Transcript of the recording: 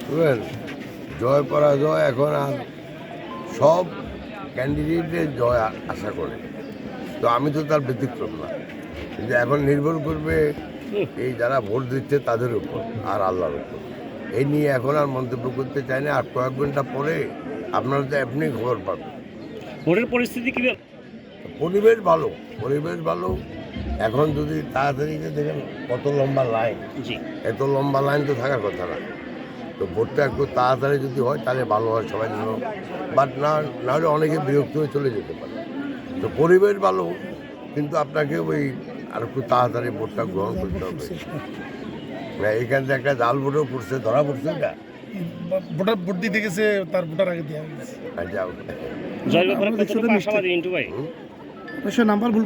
বুঝলেন, জয় পরাজয় এখন আর সব ক্যান্ডিডেটের জয় আশা করে, তো আমি তো তার ব্যতিক্রম না। কিন্তু এখন নির্ভর করবে এই যারা ভোট দিচ্ছে তাদের উপর আর আল্লাহর উপর। এই নিয়ে এখন আর মন্তব্য করতে চাই না। আর কয়েক ঘন্টা পরে আপনারা তো এমনি খবর পাবেন। ভোটের পরিস্থিতি কি? পরিবেশ ভালো, পরিবেশ ভালো। এখন যদি তাড়াতাড়ি দেখেন কত লম্বা লাইন, জি, এত লম্বা লাইন তো থাকার কথা না। তো ভোটটা একটু তাড়াতাড়ি যদি হয় তাহলে ভালো হয় সবাই জন্য, বাট না হলে অনেকে বিরক্ত হয়ে চলে যেতে পারে। তো পরিবেশ ভালো, কিন্তু আপনাকে ওই আর একটু তাড়াতাড়ি ভোটটা গ্রহণ করতে হবে। এইখান থেকে একটা জাল ভোটও পড়ছে, ধরা পড়ছে এটা। ভোটার ভোট দিতে গেছে, তার ভোটার আগে দেওয়া গেছে। আচ্ছা, জয়ের ব্যাপারে কতটুকু আশাবাদী মিন্টু ভাই? নাম্বার ভুল